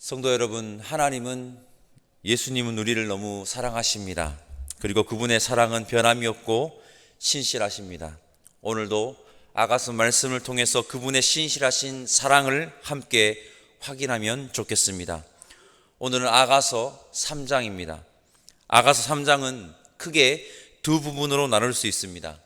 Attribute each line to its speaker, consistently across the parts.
Speaker 1: 성도 여러분, 하나님은, 예수님은 우리를 너무 사랑하십니다. 그리고 그분의 사랑은 변함이 없고 신실하십니다. 오늘도 아가서 말씀을 통해서 그분의 신실하신 사랑을 함께 확인하면 좋겠습니다. 오늘은 아가서 3장입니다. 아가서 3장은 크게 두 부분으로 나눌 수 있습니다.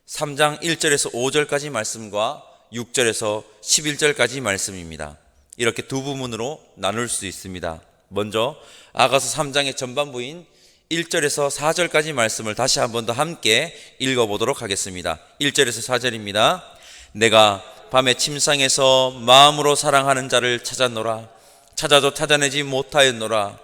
Speaker 1: 3장 1절에서 5절까지 말씀과 6절에서 11절까지 말씀입니다. 이렇게 두 부분으로 나눌 수 있습니다. 먼저 아가서 3장의 전반부인 1절에서 4절까지 말씀을 다시 한 번 더 함께 읽어보도록 하겠습니다. 1절에서 4절입니다. 내가 밤에 침상에서 마음으로 사랑하는 자를 찾았노라. 찾아도 찾아내지 못하였노라.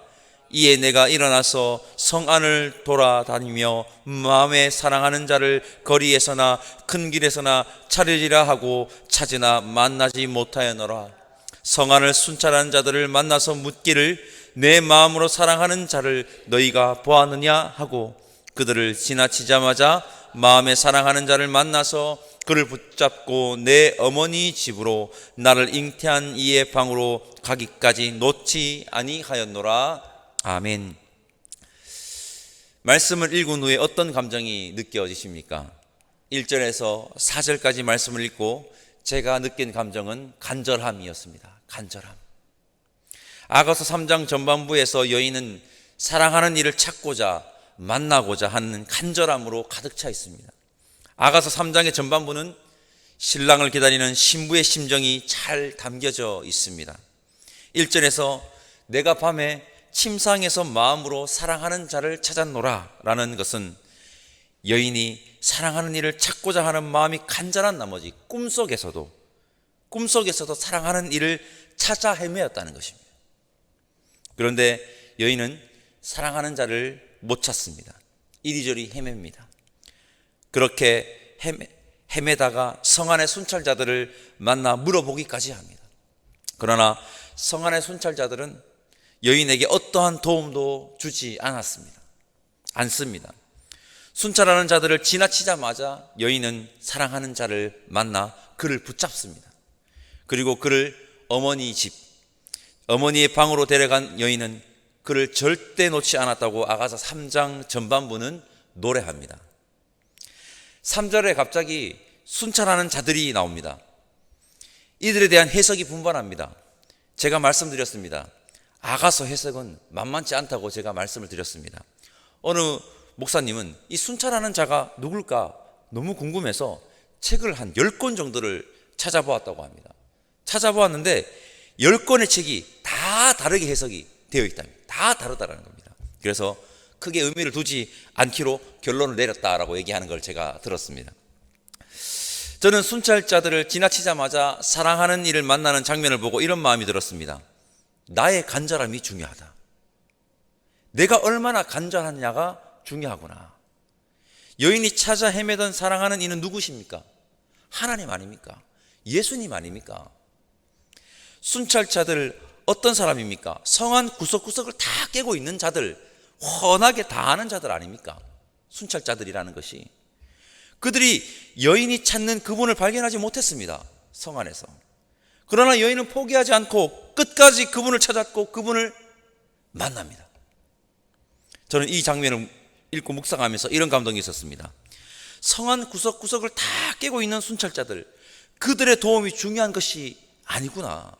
Speaker 1: 이에 내가 일어나서 성 안을 돌아다니며 마음에 사랑하는 자를 거리에서나 큰 길에서나 찾으리라 하고 찾으나 만나지 못하였노라. 성 안을 순찰하는 자들을 만나서 묻기를 내 마음으로 사랑하는 자를 너희가 보았느냐 하고 그들을 지나치자마자 마음에 사랑하는 자를 만나서 그를 붙잡고 내 어머니 집으로 나를 잉태한 이의 방으로 가기까지 놓지 아니하였노라. 아멘. 말씀을 읽은 후에 어떤 감정이 느껴지십니까? 1절에서 4절까지 말씀을 읽고 제가 느낀 감정은 간절함이었습니다. 간절함. 아가서 3장 전반부에서 여인은 사랑하는 이를 찾고자 만나고자 하는 간절함으로 가득 차 있습니다. 아가서 3장의 전반부는 신랑을 기다리는 신부의 심정이 잘 담겨져 있습니다. 1절에서 내가 밤에 침상에서 마음으로 사랑하는 자를 찾았노라 라는 것은 여인이 사랑하는 이를 찾고자 하는 마음이 간절한 나머지 꿈속에서도 사랑하는 이를 찾아 헤매었다는 것입니다. 그런데 여인은 사랑하는 자를 못 찾습니다. 이리저리 헤맵니다. 그렇게 헤매다가 성 안의 순찰자들을 만나 물어보기까지 합니다. 그러나 성 안의 순찰자들은 여인에게 어떠한 도움도 주지 않습니다. 순찰하는 자들을 지나치자마자 여인은 사랑하는 자를 만나 그를 붙잡습니다. 그리고 그를 어머니의 방으로 데려간 여인은 그를 절대 놓지 않았다고 아가서 3장 전반부는 노래합니다. 3절에 갑자기 순찰하는 자들이 나옵니다. 이들에 대한 해석이 분분합니다. 제가 말씀드렸습니다. 아가서 해석은 만만치 않다고 제가 말씀을 드렸습니다. 어느 목사님은 이 순찰하는 자가 누굴까 너무 궁금해서 책을 한 10권 정도를 찾아보았다고 합니다. 찾아보았는데 10권의 책이 다 다르게 해석이 되어 있답니다. 다 다르다는 겁니다. 그래서 크게 의미를 두지 않기로 결론을 내렸다라고 얘기하는 걸 제가 들었습니다. 저는 순찰자들을 지나치자마자 사랑하는 이를 만나는 장면을 보고 이런 마음이 들었습니다. 나의 간절함이 중요하다. 내가 얼마나 간절하냐가 중요하구나. 여인이 찾아 헤매던 사랑하는 이는 누구십니까? 하나님 아닙니까? 예수님 아닙니까? 순찰자들 어떤 사람입니까? 성안 구석구석을 다 깨고 있는 자들, 훤하게 다 아는 자들 아닙니까? 순찰자들이라는 것이. 그들이 여인이 찾는 그분을 발견하지 못했습니다. 성 안에서. 그러나 여인은 포기하지 않고 끝까지 그분을 찾았고 그분을 만납니다. 저는 이 장면을 읽고 묵상하면서 이런 감동이 있었습니다. 성안 구석구석을 다 깨고 있는 순찰자들, 그들의 도움이 중요한 것이 아니구나.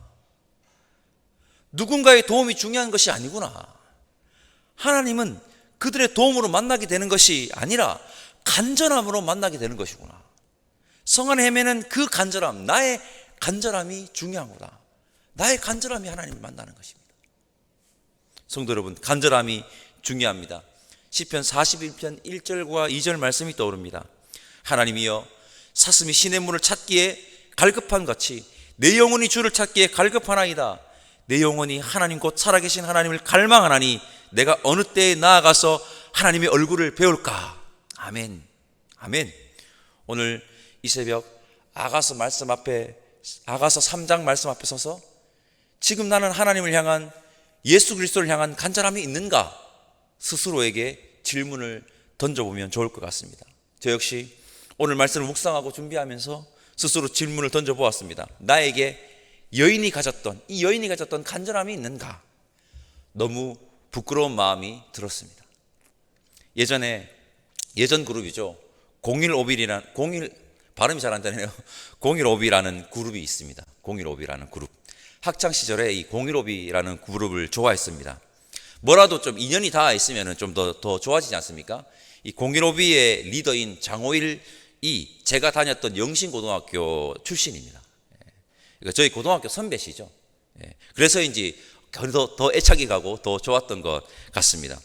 Speaker 1: 누군가의 도움이 중요한 것이 아니구나. 하나님은 그들의 도움으로 만나게 되는 것이 아니라 간절함으로 만나게 되는 것이구나. 성 안에 헤매는 그 간절함, 나의 간절함이 중요하구나. 나의 간절함이 하나님을 만나는 것입니다. 성도 여러분, 간절함이 중요합니다. 시편 41편 1절과 2절 말씀이 떠오릅니다. 하나님이여, 사슴이 신의 문을 찾기에 갈급한 같이 내 영혼이 주를 찾기에 갈급하나이다. 내 영혼이 하나님 곧 살아계신 하나님을 갈망하나니 내가 어느 때에 나아가서 하나님의 얼굴을 배울까. 아멘. 아멘. 오늘 이 새벽 아가서 3장 말씀 앞에 서서 지금 나는 하나님을 향한, 예수 그리스도를 향한 간절함이 있는가 스스로에게 질문을 던져보면 좋을 것 같습니다. 저 역시 오늘 말씀을 묵상하고 준비하면서 스스로 질문을 던져보았습니다. 나에게 이 여인이 가졌던 간절함이 있는가? 너무 부끄러운 마음이 들었습니다. 예전 그룹이죠. 0151이라는 발음이 잘 안 되네요. 0151이라는 그룹이 있습니다. 0151이라는 그룹. 학창 시절에 이 0151이라는 그룹을 좋아했습니다. 뭐라도 좀 인연이 닿아 있으면 좀 더 좋아지지 않습니까? 이 0152의 리더인 장호일이 제가 다녔던 영신고등학교 출신입니다. 그러니까 저희 고등학교 선배시죠. 그래서인지 더 애착이 가고 더 좋았던 것 같습니다.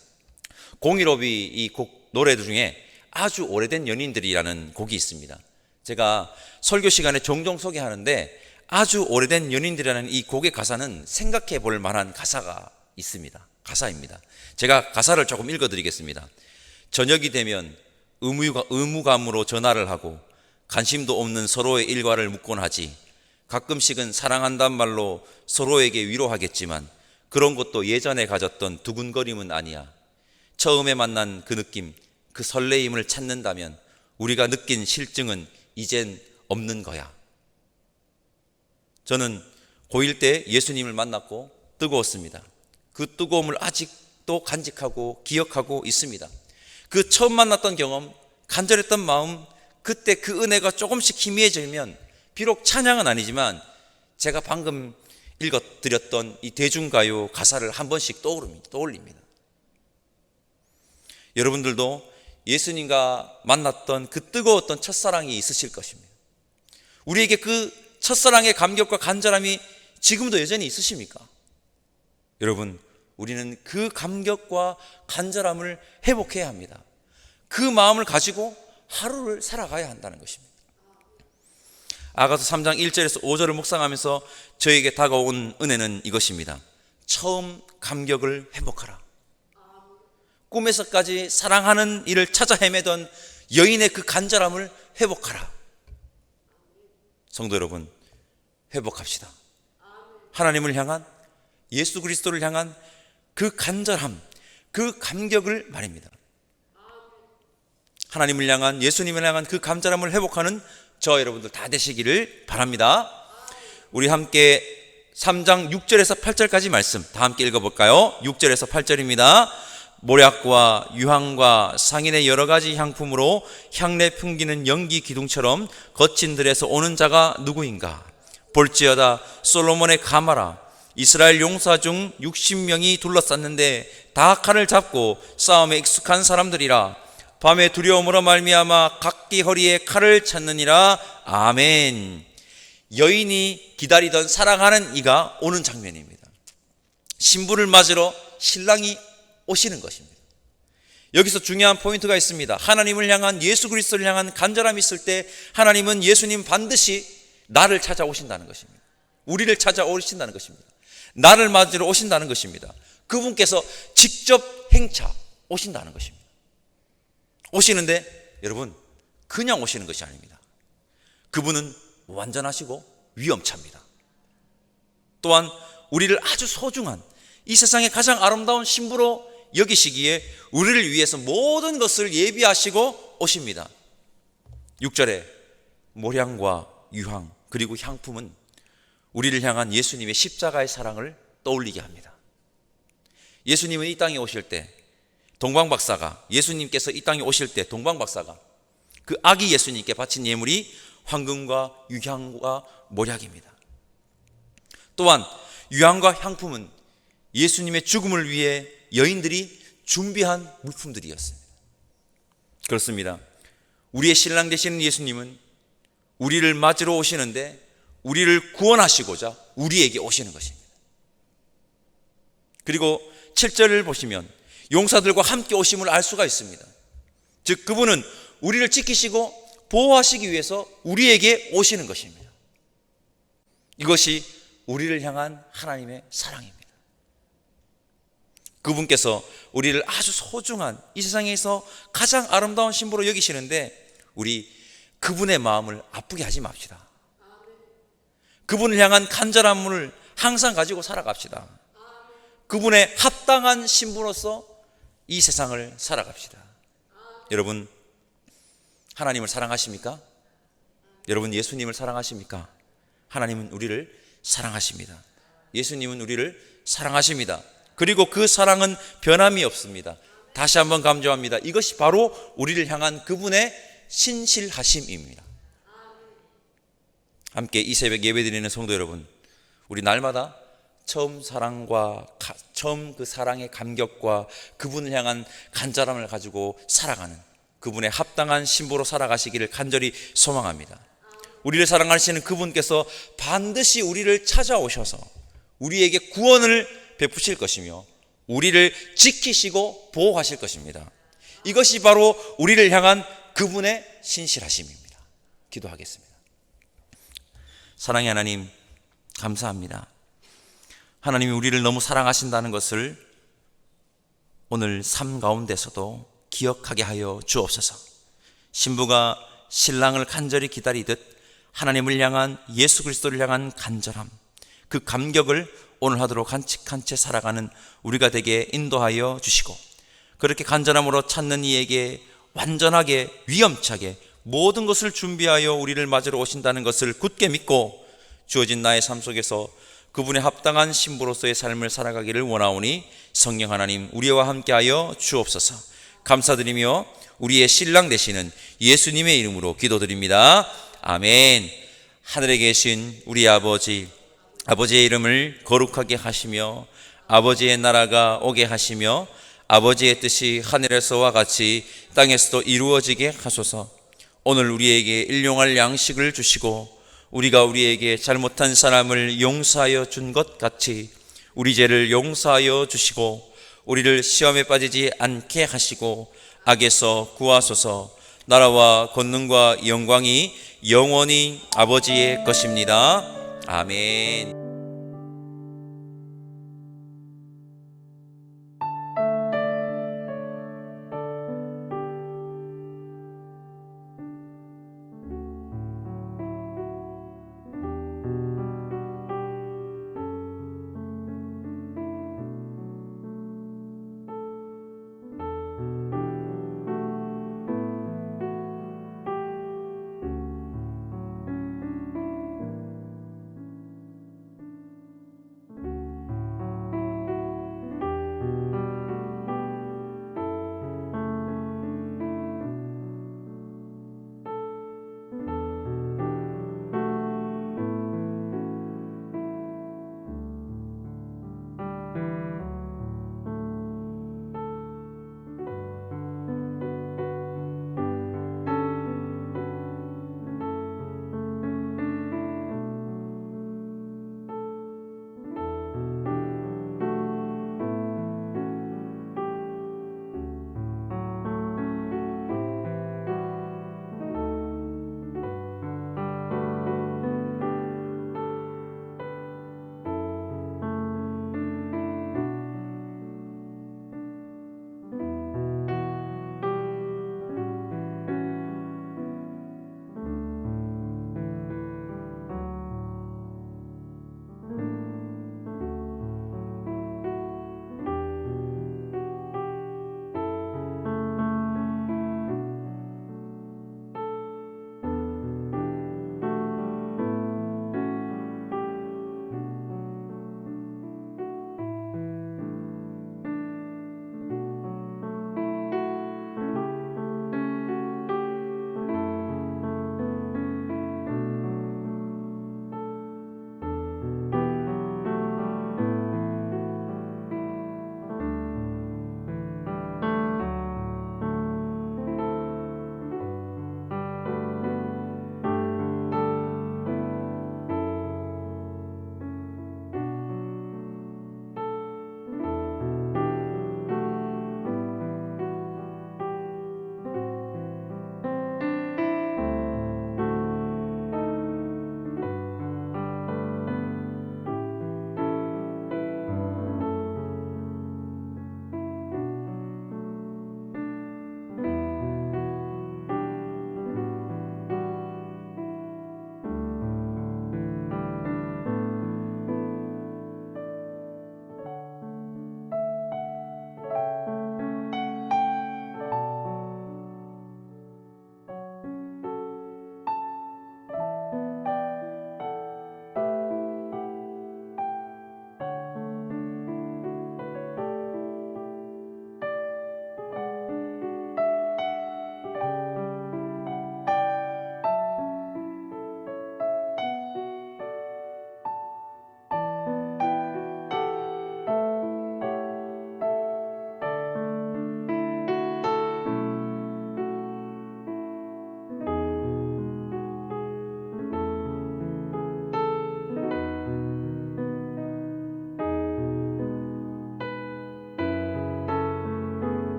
Speaker 1: 0152 이 곡 노래 중에 아주 오래된 연인들이라는 곡이 있습니다. 제가 설교 시간에 종종 소개하는데 아주 오래된 연인들이라는 이 곡의 가사는 생각해 볼 만한 가사입니다. 제가 가사를 조금 읽어드리겠습니다. 저녁이 되면 의무감으로 전화를 하고 관심도 없는 서로의 일과를 묻곤 하지. 가끔씩은 사랑한단 말로 서로에게 위로하겠지만 그런 것도 예전에 가졌던 두근거림은 아니야. 처음에 만난 그 느낌, 그 설레임을 찾는다면 우리가 느낀 실증은 이젠 없는 거야. 저는 고1 때 예수님을 만났고 뜨거웠습니다. 그 뜨거움을 아직도 간직하고 기억하고 있습니다. 그 처음 만났던 경험, 간절했던 마음, 그때 그 은혜가 조금씩 희미해지면 비록 찬양은 아니지만 제가 방금 읽어드렸던 이 대중가요 가사를 한 번씩 떠올립니다. 여러분들도 예수님과 만났던 그 뜨거웠던 첫사랑이 있으실 것입니다. 우리에게 그 첫사랑의 감격과 간절함이 지금도 여전히 있으십니까? 여러분, 우리는 그 감격과 간절함을 회복해야 합니다. 그 마음을 가지고 하루를 살아가야 한다는 것입니다. 아가서 3장 1절에서 5절을 묵상하면서 저에게 다가온 은혜는 이것입니다. 처음 감격을 회복하라. 꿈에서까지 사랑하는 이를 찾아 헤매던 여인의 그 간절함을 회복하라. 성도 여러분, 회복합시다. 하나님을 향한, 예수 그리스도를 향한 그 간절함, 그 감격을 말입니다. 하나님을 향한, 예수님을 향한 그 간절함을 회복하는 저와 여러분들 다 되시기를 바랍니다. 우리 함께 3장 6절에서 8절까지 말씀 다 함께 읽어볼까요? 6절에서 8절입니다. 모략과 유황과 상인의 여러 가지 향품으로 향내 풍기는 연기 기둥처럼 거친 들에서 오는 자가 누구인가? 볼지어다 솔로몬의 가마라. 이스라엘 용사 중 60명이 둘러쌌는데 다 칼을 잡고 싸움에 익숙한 사람들이라. 밤의 두려움으로 말미암아 각기 허리에 칼을 찾느니라. 아멘. 여인이 기다리던 사랑하는 이가 오는 장면입니다. 신부를 맞으러 신랑이 오시는 것입니다. 여기서 중요한 포인트가 있습니다. 하나님을 향한, 예수 그리스도를 향한 간절함이 있을 때 하나님은, 예수님 반드시 나를 찾아오신다는 것입니다. 우리를 찾아오신다는 것입니다. 나를 맞으러 오신다는 것입니다. 그분께서 직접 행차 오신다는 것입니다. 오시는데 여러분, 그냥 오시는 것이 아닙니다. 그분은 완전하시고 위엄차입니다. 또한 우리를 아주 소중한, 이 세상의 가장 아름다운 신부로 여기시기에 우리를 위해서 모든 것을 예비하시고 오십니다. 6절에 모량과 유황 그리고 향품은 우리를 향한 예수님의 십자가의 사랑을 떠올리게 합니다. 예수님은 이 땅에 오실 때 예수님께서 이 땅에 오실 때 동방박사가 그 아기 예수님께 바친 예물이 황금과 유향과 모략입니다. 또한 유향과 향품은 예수님의 죽음을 위해 여인들이 준비한 물품들이었습니다. 그렇습니다. 우리의 신랑 되시는 예수님은 우리를 맞으러 오시는데 우리를 구원하시고자 우리에게 오시는 것입니다. 그리고 7절을 보시면 용사들과 함께 오심을 알 수가 있습니다. 즉 그분은 우리를 지키시고 보호하시기 위해서 우리에게 오시는 것입니다. 이것이 우리를 향한 하나님의 사랑입니다. 그분께서 우리를 아주 소중한, 이 세상에서 가장 아름다운 신부로 여기시는데 우리 그분의 마음을 아프게 하지 맙시다. 그분을 향한 간절함을 항상 가지고 살아갑시다. 그분의 합당한 신부로서 이 세상을 살아갑시다. 여러분, 하나님을 사랑하십니까? 여러분, 예수님을 사랑하십니까? 하나님은 우리를 사랑하십니다. 예수님은 우리를 사랑하십니다. 그리고 그 사랑은 변함이 없습니다. 다시 한번 강조합니다. 이것이 바로 우리를 향한 그분의 신실하심입니다. 함께 이 새벽 예배드리는 성도 여러분, 우리 날마다 처음 그 사랑의 감격과 그분을 향한 간절함을 가지고 살아가는 그분의 합당한 신부로 살아가시기를 간절히 소망합니다. 우리를 사랑하시는 그분께서 반드시 우리를 찾아오셔서 우리에게 구원을 베푸실 것이며 우리를 지키시고 보호하실 것입니다. 이것이 바로 우리를 향한 그분의 신실하심입니다. 기도하겠습니다. 사랑의 하나님, 감사합니다. 하나님이 우리를 너무 사랑하신다는 것을 오늘 삶 가운데서도 기억하게 하여 주옵소서. 신부가 신랑을 간절히 기다리듯 하나님을 향한, 예수 그리스도를 향한 간절함, 그 감격을 오늘 하루로 간직한 채 살아가는 우리가 되게 인도하여 주시고, 그렇게 간절함으로 찾는 이에게 완전하게 위엄차게 모든 것을 준비하여 우리를 맞으러 오신다는 것을 굳게 믿고 주어진 나의 삶 속에서 그분의 합당한 신부로서의 삶을 살아가기를 원하오니 성령 하나님 우리와 함께하여 주옵소서. 감사드리며 우리의 신랑 되시는 예수님의 이름으로 기도드립니다. 아멘. 하늘에 계신 우리 아버지의 이름을 거룩하게 하시며 아버지의 나라가 오게 하시며 아버지의 뜻이 하늘에서와 같이 땅에서도 이루어지게 하소서. 오늘 우리에게 일용할 양식을 주시고 우리가 우리에게 잘못한 사람을 용서하여 준 것 같이 우리 죄를 용서하여 주시고 우리를 시험에 빠지지 않게 하시고 악에서 구하소서. 나라와 권능과 영광이 영원히 아버지의 것입니다. 아멘.